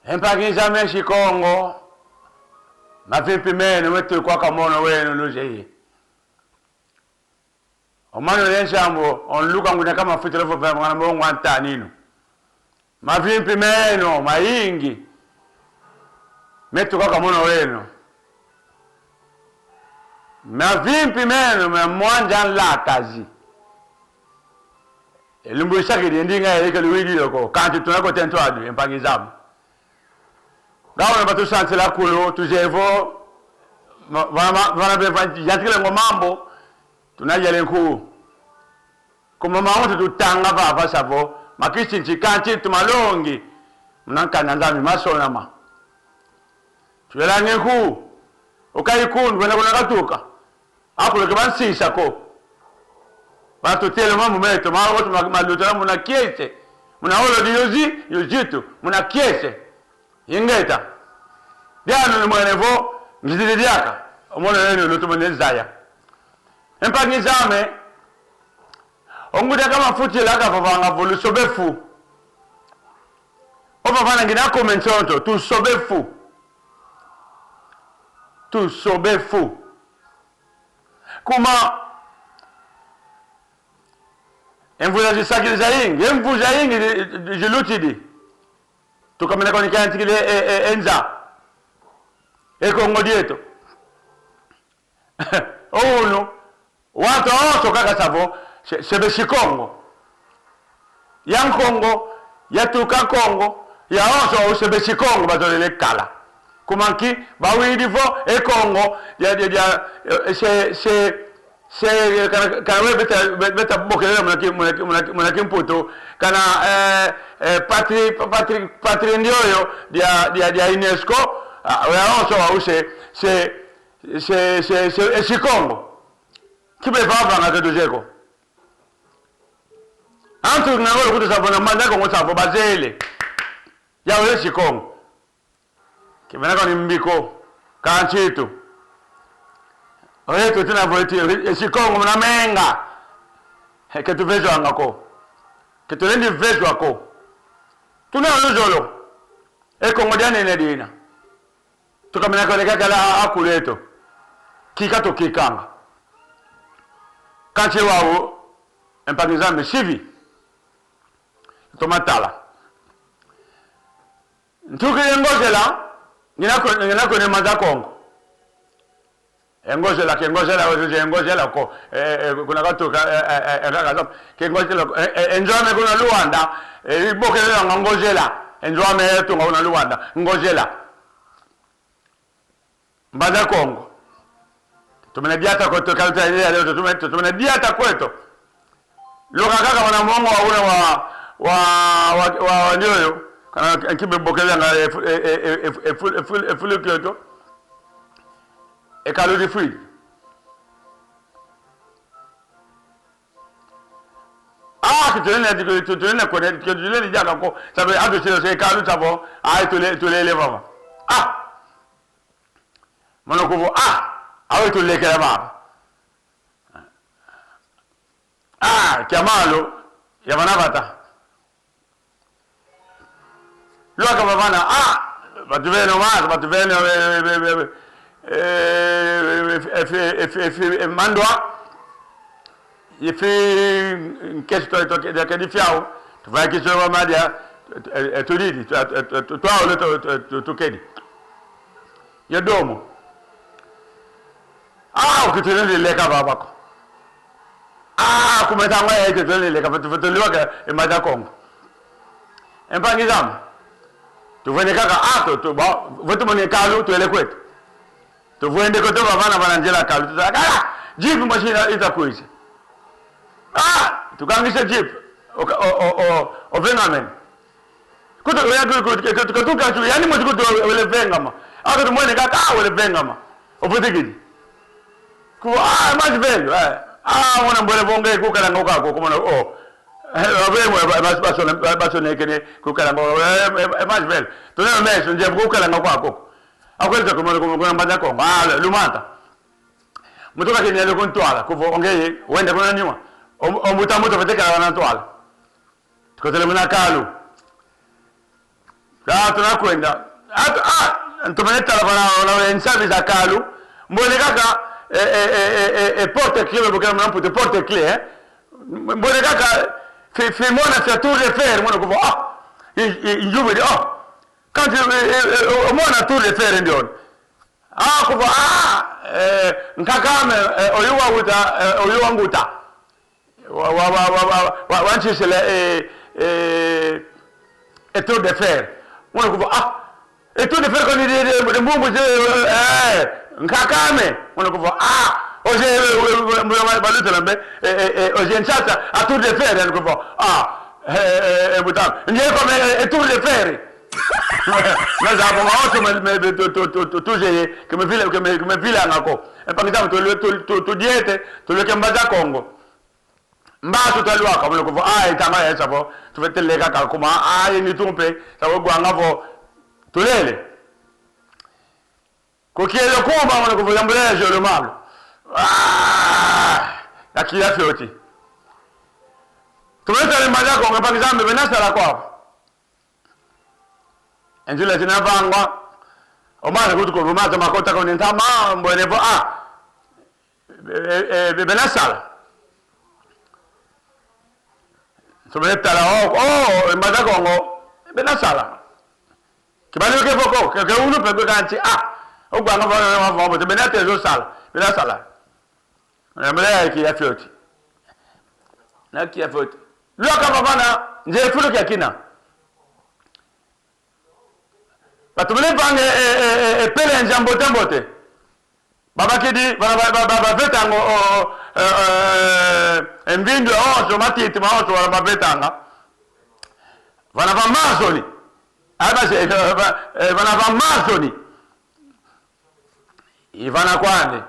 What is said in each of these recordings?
Empakiza meshi Kongo. Mavipi meno wetu kwa kamono wenu luje. Omano lenshambo onluka ngune kama fitelevo pa mwana mbongo antanino. Mavipi meno maingi. Metu kwa kamono wenu. Mavipi meno mwanja lakazi. Elumbu shakiri ndinga eleke luwidi loko kanti tunako tento adu empakiza. Gawana batu sanse la kulo tujevo wana befanti yatikile ngomambo tunajale nku kuma mauntu tutanga baba savo makichi nchikanchi tumalongi mnanka nanzami masona ma tuela nku ukaikundu wena kuna katuka akulo kebansisa ko batu tele mamu meto mawotu malutana muna kiese muna holo diyozi yojitu muna kiese ingeta diano ni mwenevo ngizidi diaka omona neno lutumene zaya empangizame onguda kama futi laka fafanga volu sobefu ofafana ngina komensonto tu sobefu kuma envuza zisakiliza ingi envuza ingi jilutidi tukamena kwa nikantikile enza Kongo dieto ono watu oso kaka savo sebeshi Kongo yang Kongo yatuka Kongo ya oso sebeshi Kongo bazolele kala kumanki bawidifo Kongo ya se kana beta bokele munaki mputo kana patri ndioyo dia UNESCO ya oso ause se Kongo kibe baba ngate dojeko antu ngalo kuto sabona manda ko sabo bazele ya ole Kongo kibana ko nimbiko kanchitu oyeto tena voleti Kongo mna menga ke tuvezo angako ke tulendi vezo ako tuna luzolo Kongo diane ne dina tukamena ko leka kala akuleto kikato kikanga kanche wawo empangizambe sivi tomatala ntukile ngozela nginako ne manda Kongo engozela ko kuna katuka ngakaza ke ngozela enjome kuna Luanda ibokela ngozela enjome yetu ngona Luanda ngozela mbaza Kongo tumenediata kwetu kalita ile leo tumenediata kwetu loka kaka wana mongo wa nyoyo kana kibe bokela nga full kyoto kalodi free kitulene kone kitulene jaka ko sabe ado se kalu tabo ay tole baba monokuvo awe tulekela baba kiamalo ya manabata loka bana batuveno mas batuveno mandwa ifi kesto de kedifiao tu vai kiso wa madia tulidi to kedi ya domo ukitulele leka babako kumetanga yake tulele leka fatuliwa ka mada Kongo empangizama tuvene kaka to ba votu mone kalu tuele kwetu tuvuende ko to bana njela kalu tutaka jipu mashina itakuisha tukangisha jipu o vengamen kuto ya kutuka tu yani mtu kuto wele vengama tu mwene kaka wele vengama ofutikidi ku mas velho mwana mbole bonge kukala ngokako kumona abemwe basonekene kukala ngo mas velho tuneno meso nje kukala ngokako akweza kumona mbanda Kongo lumata mutoka kinele kontwala kuvo ongeye wende kuna nyuma omuta muto beteka wana ntwala tukotele muna kalu tunakwenda ntumaneta la service akalu mbone kaka porte clé porque non può porte clé mbone kaka filmona sa tour de fer mbone ko injuve di quand mona tour de fer ndion ko nkakame oyuwa nguta wanchisele tour de fer mbone ko e tu di fer con i mbumbu nkakame mbone ko oje baluta lambe oje nsata a tour de fer ko butam ndiye come tour de fer ma zapo ma oso tu je che me fila ngako e pakitamo tu diete tu le kembaza Congo mbasu talwa ka mbone ko itama ya sapo tu vetelle ka kuma ni tumpe sapo gwanga vo tulele kokielo kumba mbone ko yambulele jolo malo akila fioti tumeta le mbaza Congo pakitamo benasa la kwa Angela tinavangwa omana kuti ko rumaza makota ko nentama mbone vo benasala Sobretta la mbaza Congo benasala kibali ke foko ke uno pe ganci ogwanga va te benate zo sala benasala mele ki ya fioti na ki ya fioti lo ka bana nje fulu ke kina batumele bange pele njambote baba kidi baba vetango envindo oso matiti ma oso baba vetanga vana va masoni abase vana va masoni ivana kwani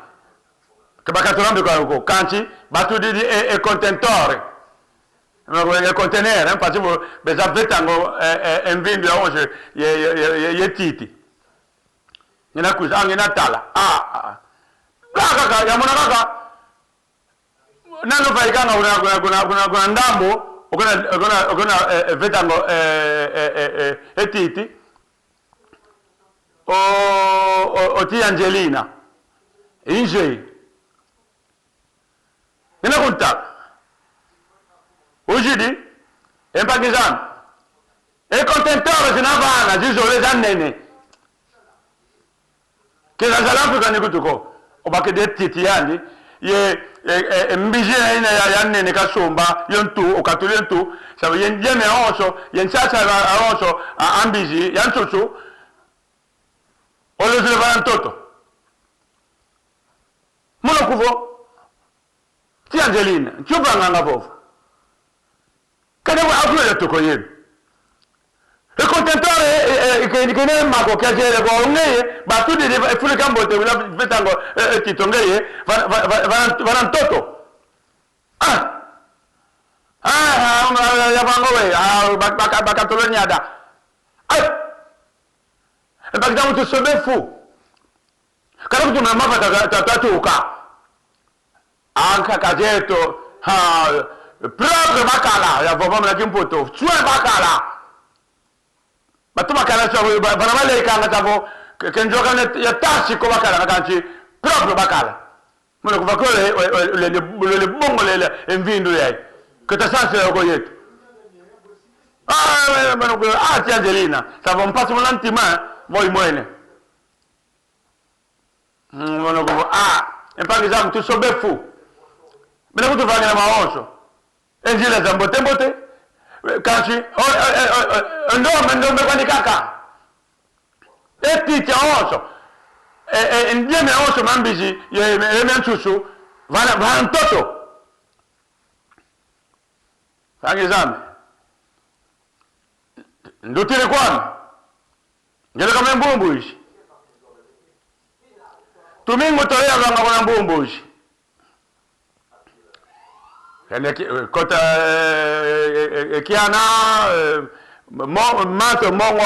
che bakatorambe kwa kanchi batudi e contentore il contenere facevo besavetango envindo oso ye titi nina kuza ngina tala kaka ya mona kaka nalo faikanga kuna ndambo kuna vetango etiti o ti Angelina inje nina kunta ujidi empakizan e contentore sinavana jisole jannene kila zalafu kutuko obake de titi yandi ye mbije ina ya nene kasumba yontu okatuli yontu sabu yeme oso yensasa oso ambiji yantutu olo zile toto muno kuvo ti Angelina chupa nganga bofu kada wa afule tuko yemi e contentore che ne mago che agere con lei ma tu devi fare campo te una vetango ti tongeye van toto ya bango we baka tolonyada e baka tu sobe fu kada tu na mafa tatuka anka kajeto proprio bakala ya bobo na kimpoto sue bakala batuma kala so baramale kanga tavo che giocano ya tassi come bakala kanci proprio bakala mo ko bakole le bongo le envindo lei che ta sanse ko yet ti Angelina stavo un passo l'antima voi muene non ko e paghi tu so befu me ne fare la maoso e gira zambote kanci ndombe kwani kaka etiti oso ndieme oso mambizi ye mensusu vana toto fangi zambe ndutire kwani ngele kama mbumbuishi tumingo toya vanga kona mbumbuishi kota kiana mato mongo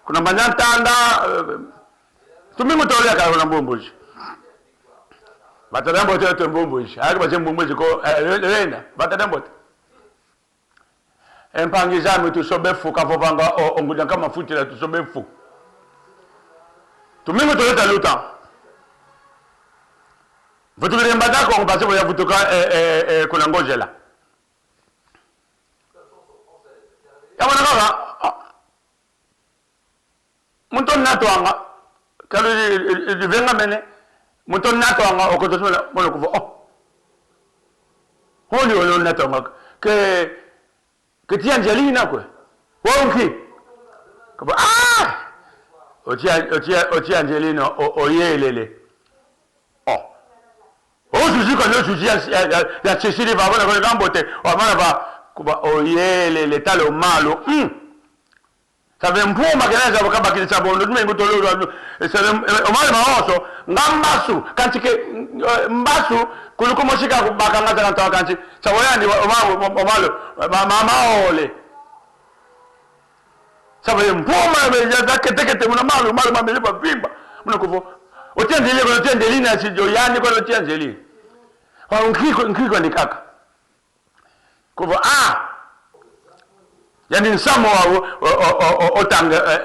kuna manyantanda tumingo toya kana mbumbuishi batadambo teto mbumbuishi haki bache mbumbuishi ko lena batadambo empangizami tusobefu kavovanga onguja kama futi la tusobefu tumingo toleta luta vutukile mbadako ngopase boya vutuka kuna ngojela yabona kaka muntu natwanga kalu venga mene muntu natwanga okotosula bono kuvo holi ono natwanga ke ti Angelina kwe wonki ko oti Angelina oyelele ozuzu ko no zuzu ya chesiri va bona ko ngambote wa mana va kuba oyelele talo malo sabe mpuma keneza bakaba kilisa bondo tumengo tololo sabe omale maoso ngambasu kantike mbasu kuluko moshika kubakanga tanga kanti sawoyandi omalo mama ole sabe mpuma beja kete muna malo mamele papimba muna kuvo otendele ko otendelina sijo yani ko otendele wa nkiko ndikaka kuvo yani nsamo wawo otanga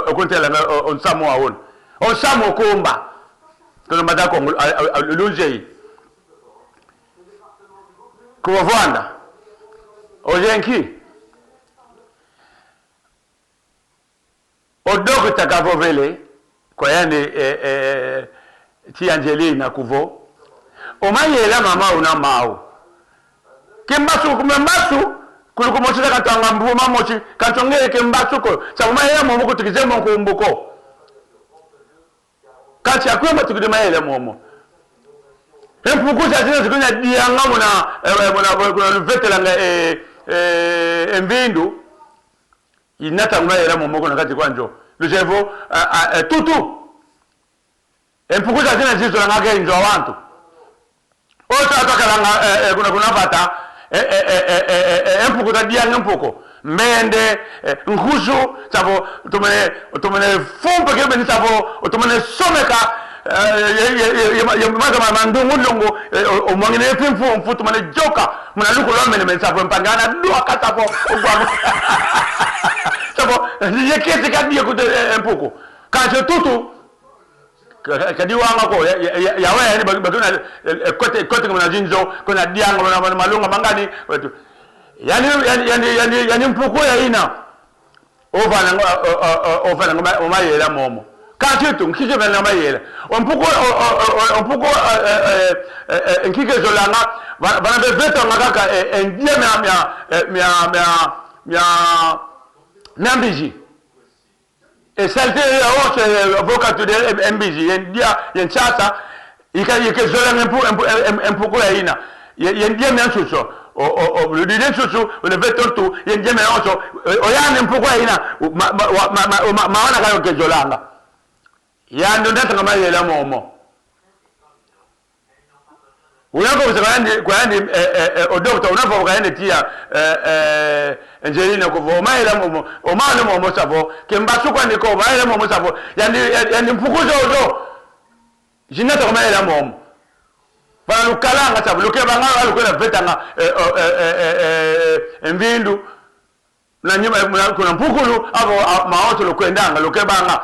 okuntela nsamo wawo onsamo kumba kono madako lunjei kuvo vanda ojenki odoko takavovele kwa yani ti Angelina kuvo omayela mama una mao kimbasu kumembasu kuluko mochira katanga mbuma mochi katongere kimbasu ko sabumayela momo kutikizemo kumbuko kati akwema tukide mayela momo empukuza zina zikunya dianga mona vetelanga emvindu inata mayela momo ko nakati kwanjo lujevo tutu empukuza zina zizo ngake injo abantu ota tokalanga kuna fata empukuza dianga mpoko mende nkusu savo tumene fumpe kebe ni savo tumene someka yamaga mandungu longo omwangine fimfu tumene joka muna luko lomene men savo mpangana dua katavo ogwa savo yekete kadiye kude empoko kanjo tutu kadi wanga ko yawe ni baguna kote mna jinzo kuna dianga mna malunga mangani wetu yani mpuko ya ina ovana ngoma omayela momo kanti tu nkije bana mayela mpuko nkike zolanga bana beveto ngaka endie mia e salte ya oche avocat de MBG yendia yenchata yike zolanga mpuko ya ina yendia miansuso le dîner chouchou le veton tout yendia mianso oyane mpuko ya ina maana kayo kejolanga yando ndata kama yela momo unako kusakandi kwandi odokta unafo kaende tia Angelina kuvo mayela momo omano momo savo kembasu kwandi ko mayela momo savo yandi mpukuzo ozo jinata kama yela momo bana lukalanga savo lukeba ngala lukwela vetanga emvindu na nyuma kuna mpukulu abo maoto lukwendanga lukebanga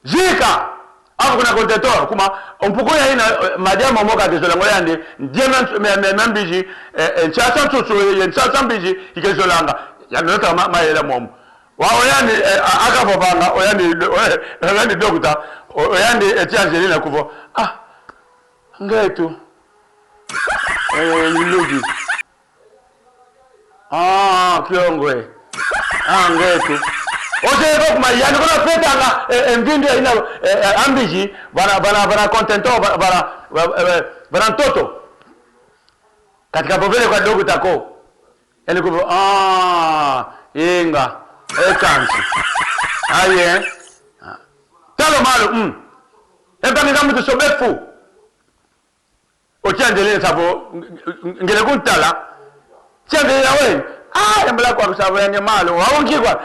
zika hapo kuna kontetor kuma mpuko ya ina majama moka kezola ngoyande ndiema mbiji nchasa tutu nchasa mbiji ikezolanga yanota mayela momo wao yani akavobanga oyandi dokta oyandi etiangelina kuvo ngetu nilugi kiongwe ngetu ose ko kuma yani kuna petanga mvindu ina ambiji bana contento bana toto katika povele kwa dogo tako yani kuvo inga chance aye talo malo empani ngamu tusobefu ochandelele sabo ngele kuntala chandele yawe embla kwa kusabo yani malo waongikwa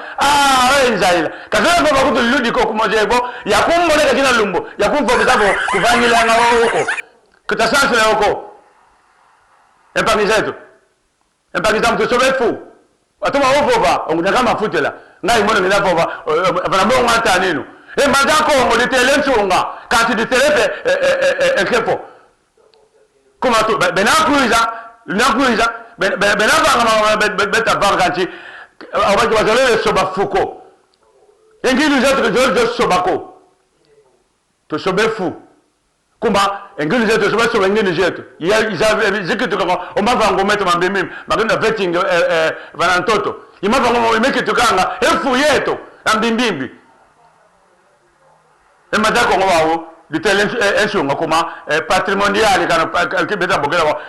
wenzaila kasema kwa kutu ludi ko kumojebo yakumboneka kina lumbo yakumfo kusabo kuvangila ngawo huko kutasansi huko empani zetu mtu sobefu atoma ovova ongunyaka mafutela ngai mono ngina vova vana mo ngata nino e madako ngo ditele nsunga kanti ditele ekefo kuma to benakuiza benavanga beta vakanti abaki bazalele soba fuko engili zetu sobako to sobefu kuma engili zetu soba engili zetu ya zikitu kwa omavango meto mambimim magenda vetting vanantoto imavango imekitu kanga efu yetu ambimbimbi emadako ngwawo ditele ensunga kuma patrimonial kana kibeta bokela wa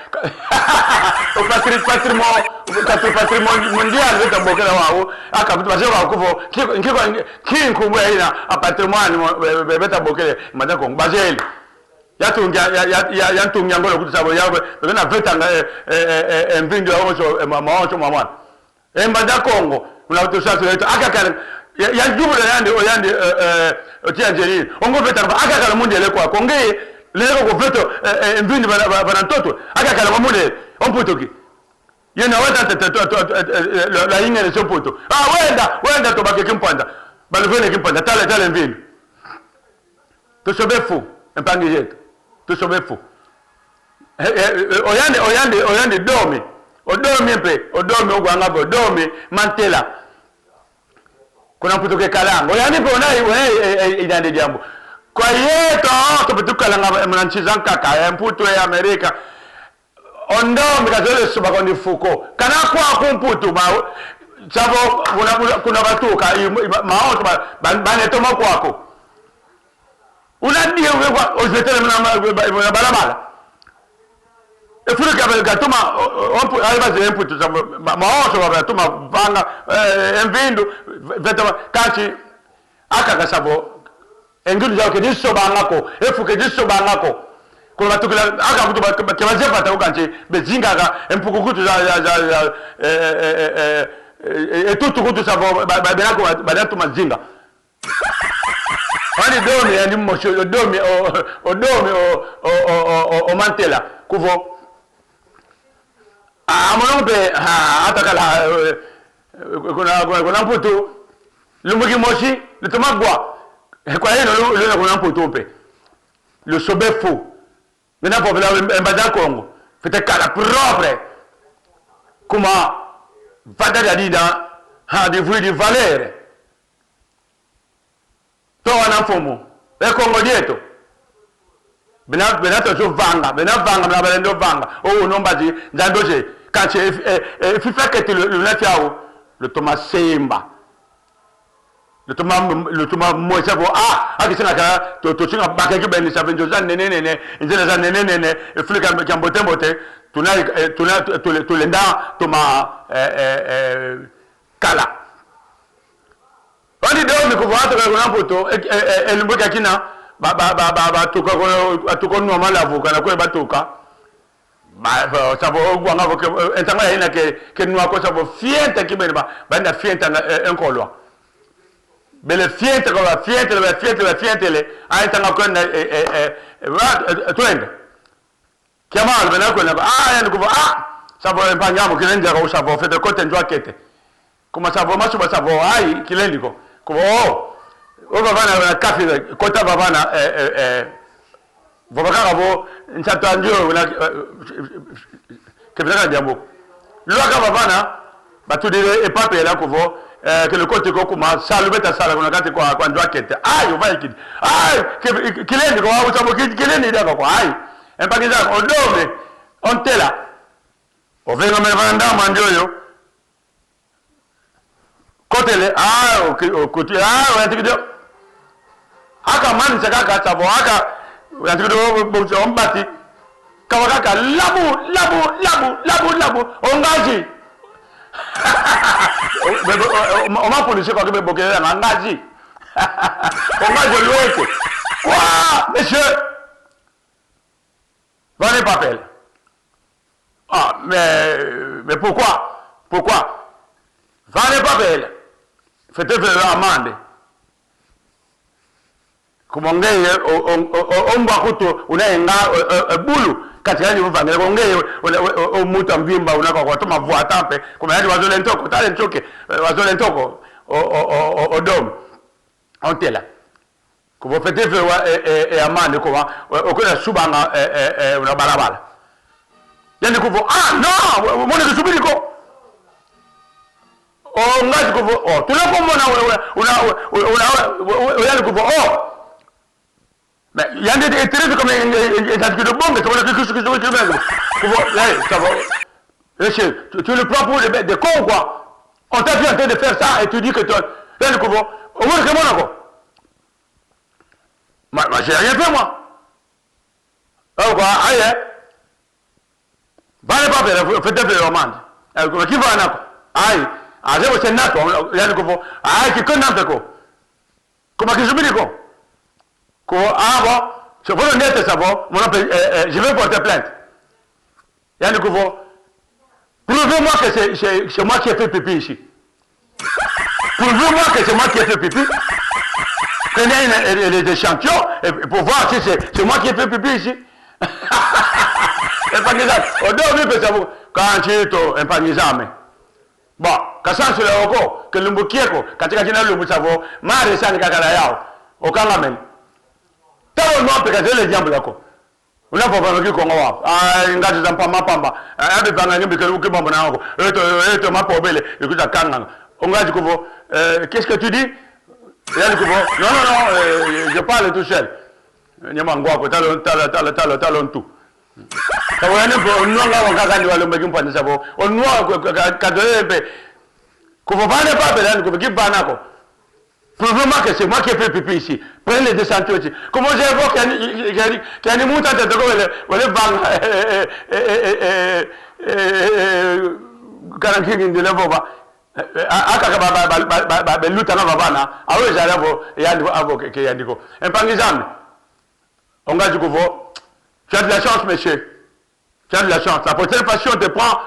patrimoine mondial beta bokela wa akabutu baseba kuvo nkiko ina patrimoine beta bokele madako bazeli yatungia ngolo kutsabo yawe bena vetanga emvindo yawo mawacho mwana madako ngo unatosa seto akakala ya jubula yandi otianjeri ongo vetanga akakala mundele kwa konge lero ko veto emvindi bana ntoto akakala mamunde omputoki yena wata la ingere sopoto wenda to bakeke mpanda balvene kimpanda tale mvindi to sobefu empangi yetu to sobefu oyande domi odomi ogwanga odomi mantela kuna mputoke kalanga oyani pe onai idande jambo kwa yeto to putuka langa mnanchizanka ka mputo ya Amerika ondo mikazole suba kondi fuko kana kwa kumputu ma chavo kuna batuka maoto banetoma kwako unadia wewa ozetele mna balabala efurika gatuma albaze mputu maoto bagatuma vanga envindu vetama kachi akagasabo engulu yao kediso bangako efuke diso bangako kuna batukila akabutu kebazepa ta ukanche bezinga ga empukukutu za etutu kutu sabo banako banatu mazinga wani domi andi mosho domi o mantela kuvo amonombe atakala kuna mputu lumugi moshi litomagwa kwa hiyo leo kuna mputu mpe le sobefu nina popula embada Congo fete kala propre kuma vada da dida ha di vui di valere to wana mfumo e Congo dieto benato so vanga na balendo vanga o nombaji ndandoje kanche fifeke le nafiao le Thomas Semba le tuma moisa bo akisina ka to singa bakeke ben sa benjo za nenene nzela za nenene efulika kambote mbote tulenda tuma kala wani do mi ko vato ka kuna poto elimbuka kina ba tuko no malavu kana ko batuka ba sabo gwanga ko entanga ina ke nwa ko sabo fienta kibeni ba banda fienta enkolwa bele fiente ko la fiente le ay tanga ko na twende kiamal bena ko na yan ko sabo empanyamo kilenja ko sabo fete ko tenjwa kete kuma sabo masu ba sabo ay kilendi ko o baba na kafi ko ta baba na baba bo nchatanjo na kebela jambo lo ka baba na batudire e pape la ko vo que le côté kuma salubeta sala kuna kati kwa njwa kete ayo vai kidi kilendi ko wa sabo kilendi da ko ai empakiza odome ontela ovenga mevanda manjoyo kotele okoti wantikido aka man saka sabo aka wantikido bo ombati kawaka labu ongaji oma polisi kwa kebe bokele na ngaji ongaji loete quoi monsieur venez papel mais pourquoi venez papel faites amende kumongeye omba kuto unaenga bulu katikati mvangela konge omuta mvimba unaka kwa toma vua tampe kuma yadi wazole ntoko tale nchoke wazole ntoko odom ontela kuvo fetefe wa amande kuma okuna subanga una barabara yani kuvo no mone kusubiri ko ngazi kuvo tulako mona una yani kuvo mais il y a des intérêts comme un tas de bombes, tu le prends pour des cons quoi. On t'a vu en train de faire ça et tu dis que tu au moins que moi j'ai rien fait moi. Alors quoi, aïe, va ne pas faire, faites le roman. Qui va en avoir? Aïe, c'est nato, il y a aïe, qui connaît un peu. Comment que je me dis quoi? Bon, je veux honnête ça va, je vais porter plainte. Il y a une prouvez-moi que c'est moi qui ai fait pipi ici. Prouvez-moi que c'est moi qui ai fait pipi. Prenez les échantillons pour voir si c'est moi qui ai fait pipi ici. Au début, quand tu es un panizame. Bon, quand ça c'est le roko, que l'umbukieko, quand tu as dit le savo, mari sani kakala yao, au kangamen. Tawo no peka zele jambo lako unapofanya kiko ngowa ngati za pamba abe banga ngimbi ke ukibombo na wako eto mapobele ikuza kanga ongaji kuvo qu'est-ce que tu dis yani kuvo non je parle tout seul nyama ngwako talo tout tawo yani no ngawa ngakandi wale mbekimpa nisabo onwa kadolebe kuvo vale pape yani kuvo kibanako. Prouvez-moi que c'est moi qui ai fait pipi ici. Prenez les descentes ici. Comment j'évoque qu'il y a une montée de Garanking de l'Evova. Akaka Lutana Vavana. Ah oui, j'arrive à avocat qui a dit. Un panizam. On va du coup, tu as de la chance, monsieur. Tu as de la chance. La prochaine passion te prend.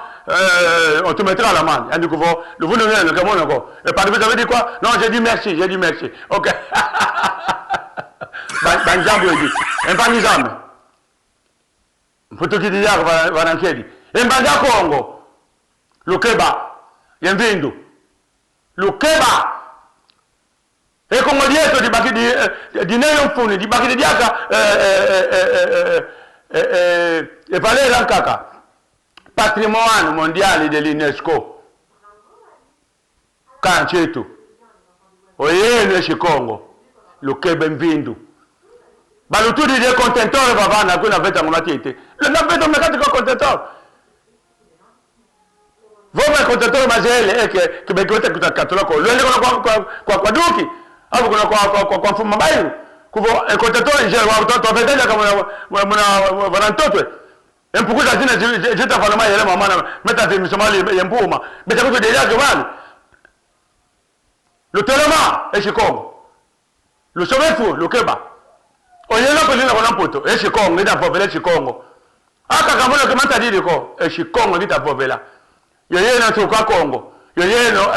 On te mettra à l'amende. Il y a du coup, le vous donnez le Cameroun encore. Et par vous avez dit quoi? Non, j'ai dit merci, Ok. Banjambo dit. Un panizam. Pour tout qui dit, va n'enquêter. Un banja Congo. Le Keba. Yenvindu. Le Keba. E Congo dietro di bacchi di Neon Funi, di bacchi di Diaca e Valera Ankaka. Patrimoine mondiale dell'UNESCO. Cancetu. Oyene Chikongo. Lo che benvindu. Baluturi del contentore Vavana, qui non avete matite. Non avete un meccanico contentore. Voi il contentore Masele è che mi avete cattolico. Lo dicono qua duchi. Avvono qua Fumabaio. Il contenitore dice, guarda, vedete come una varantotue. E per questa fine ci sta facendo mai la mamma, mettete in Somalia in Puma. Vedete come degli altri vanno. Lo telema e Chikongo. Lo sovefu, lo keba. Oyena pelina con un puto, e Chikongo, vita povera Chikongo. Aka kamono che manta di dico, e Chikongo vita povera. Yoyena tu qua Congo. Yoyeno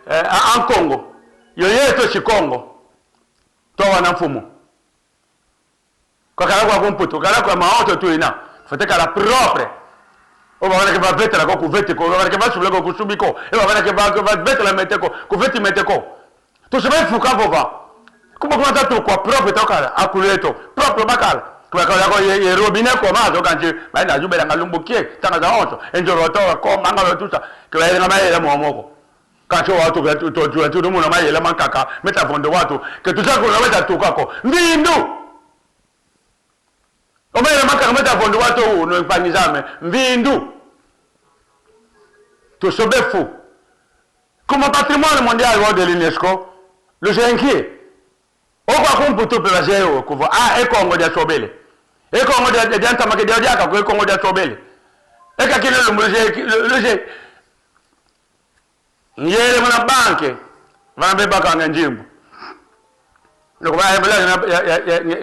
a Congo. Yoyeto Chikongo. Towa na mfumo. Kwa kala kwa mputo, kala kwa maoto tu ina. Fateka la propre. O va che va vetela con cuvette con va che va sulle con subiko. E va che va vetela mette con cuvetti mette con. Tu se vai fuka va. Come quando tu qua proprio toccare a culeto, proprio bacala. Come con i robine con maso canci, ma na giubera ngalumbukie, tanga da otto. E giorno to con mangalo tutta. Che vai na mai la muomo. Kancho watu tu muno mai la mankaka, meta fondo watu. Che tu sai come meta tu kako. Vindu. O me la mankaka meta fondo watu no impagnisame. Vindu. Tu sobefu. Come patrimonio mondiale dell'UNESCO, lo sai anche. O kwa kumputu pe bazeo kuvo e Congo dia sobele. E Congo dia anta make dia diaka ko Congo dia sobele. E ka kile lo je Nyere mwana banke vana beba kanga njimbu. Loko ba hebla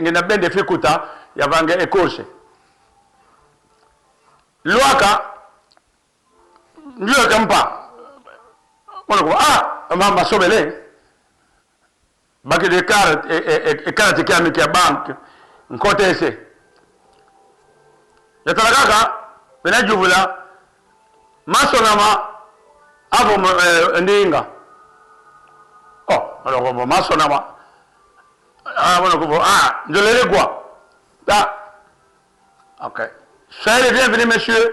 ngina bende fikuta ya vange ekose. Luaka ndio kampa. Mwana mama sobele. Baki de carte e carte qui a banque. Nkotese. ya talakaka bena juvula masonama avo ndinga alors masonama voilà que njolele quoi là ok soyez les bienvenus messieurs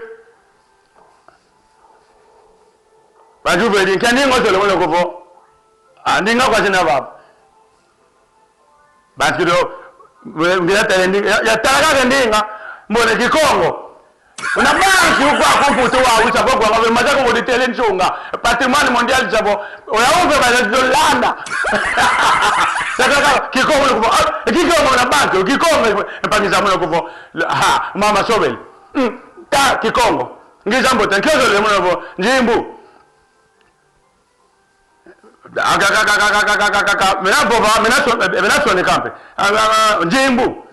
ba juve din kan ningo solo wala ko fo ndinga kwa sina baba bakido ngira tele ya talaka ndinga mbone kikongo una banki ukwa komputo wa ucha kwa kwa maza ko ditele nchunga patrimoine mondial jabo oyaombe ba dolanda saka kikongo ko kikongo na banki kikongo mpakiza mwana ko mama sobel ta kikongo ngizambo tankezo le mwana ko njimbu menasone kampe njimbu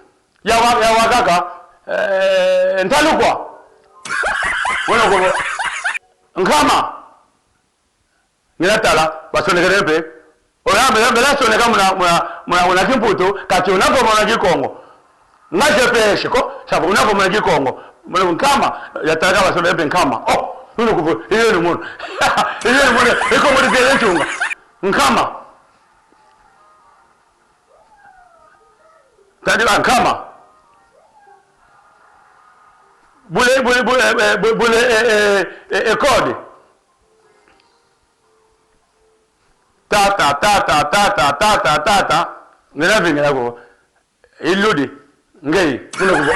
ya wakaka ntalukwa wona ko nkama ngilatala basonekere pe oya menasone kama muna kimputo kati unapo mwana kikongo ngaje peshe ko sababu unapo mwana kikongo mwana nkama yataka basonekere pe nkama nuno ko iyo ni muno iyo ni muno iko muri tele chunga nkama tadi nkama bule code tata ngena vingela ko iludi ngei kuno ko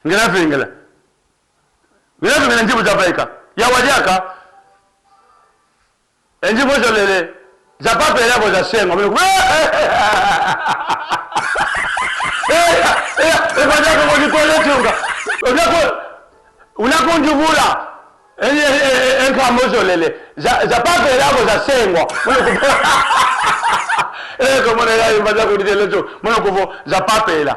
ngena vingela njibu zabaika ya wajaka njibu zolele zapape yako za sengo wajaka kwa kitole chunga unakunjubula enkamozolele zapape yako za sengo komona yayo mbaza kuditele cho mwana kuvo zapapela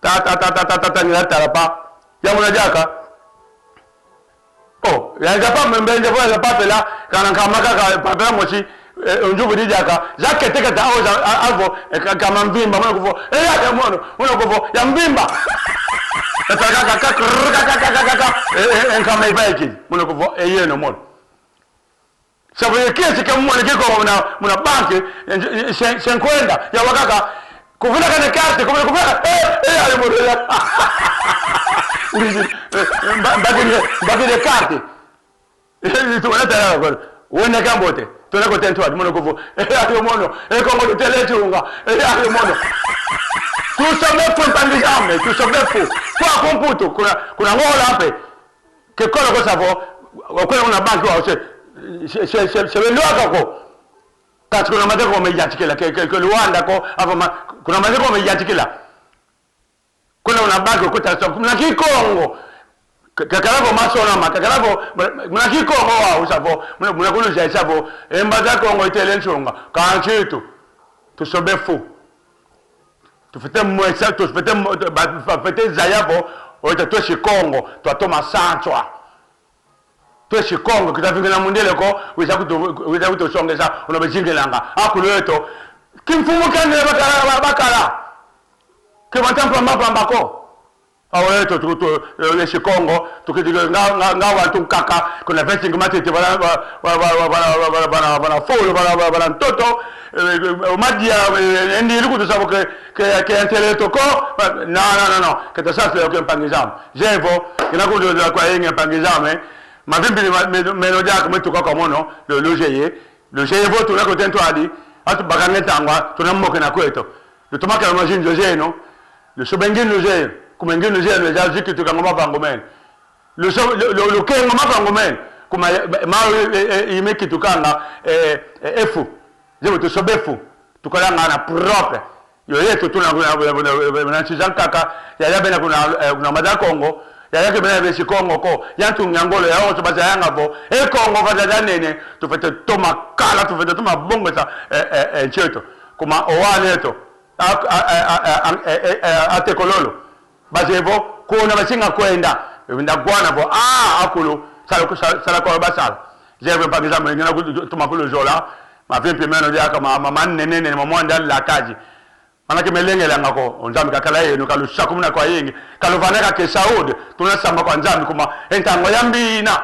ta ngilatalapa ya munajaka ya zapa membenje kwa zapapela kana kamaka ka papela mochi unjubu dijaka zaketeka ta avo kama mvimba mwana kuvo ya mwana kuvo ya mvimba kaka kama ibaiki mwana kuvo yeno mwana sababu kiasi kama mwana kiko muna banki senkwenda ya wakaka kuvuna kana karte kuvuna ale mwana bagire karte tuwanatala ko wona kambote tunako tentwa mono kuvo ayo mono kongo telechunga ayo mono tusabefu mpangizame tusabefu kwa komputo kuna ngola hape ke kono ko savo kwa una banki wa se vendoka ko kati kuna mateko wamejatikila ke Luanda ko hapo kuna mateko wamejatikila kuna una banki ukuta kuna kikongo kakalavo masona kakalavo muna kikongo wa usavo muna kuno jaisavo embaza kongo itele nchunga kanchitu tusobefu tufite mwesa tufite zayavo oita toshi kongo twatoma sanchwa toshi kongo kitafingana mundele ko wisa kutosongeza unabejingelanga akuleto kimfumukane bakala kimantampa mapambako aweto tuleshi kongo tukidiga nga watu kaka kuna vesting matete bana folo bana toto madia ndi luku tusabo ke inteleto ko no que te sasa yo que pangizam jevo kinakundo kwa yenye pangizame mavimbi melodia kumetuka kwa mono le loger tu nako tento adi atu bakangentangwa tunamoke na kweto lutomaka na majinjo jeno le sobengin loger kuma ngino je le jaji kitu kanga mabangomen le kengo mabangomen kuma ma imeki tukanga efu je to sobefu tukalanga na propre yo yetu tuna na chizankaka ya bena kuna madakongo ya yake bena besi kongo ko yantu nyangolo ya oto baza yanga bo kongo baza nene tufete toma kala tufete toma bongo sa cheto kuma owane to atekololo bazevo kuna basinga kwenda ndagwana bo akulu sala ko basala jewe par exemple ngena tuma kulo jola ma vimpi meno dia kama mama nene mama ndali la kaji manake melengela ngako onzambi kakala yenu kalu shakumuna kwa yingi kalu vaneka ke Saudi tunasamba kwa nzambi kuma entango yambina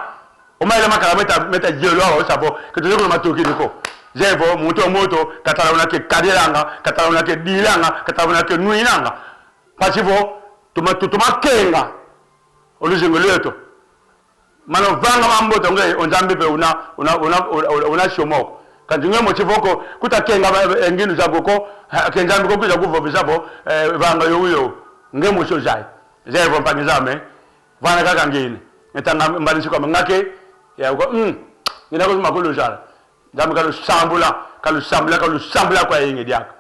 umaile makala meta jelo awo sabo kituje kuna matuki niko jevo moto katala unake kadiranga katala unake dilanga katala unake nuinanga pasivo tumakenga oluzingo leto mano vanga mambo tonge onzambi pe una shomoko kandi ngemo chivoko kutakenga enginu zagoko kenzambi ko kuja kuvovisa bo vanga yoyo ngemo shojai jevo mpangizame vana kaka ngine etanga mbalisi kwa ngake ya ko ngina ko makulu jara jambi kalu sambula kwa yingi diako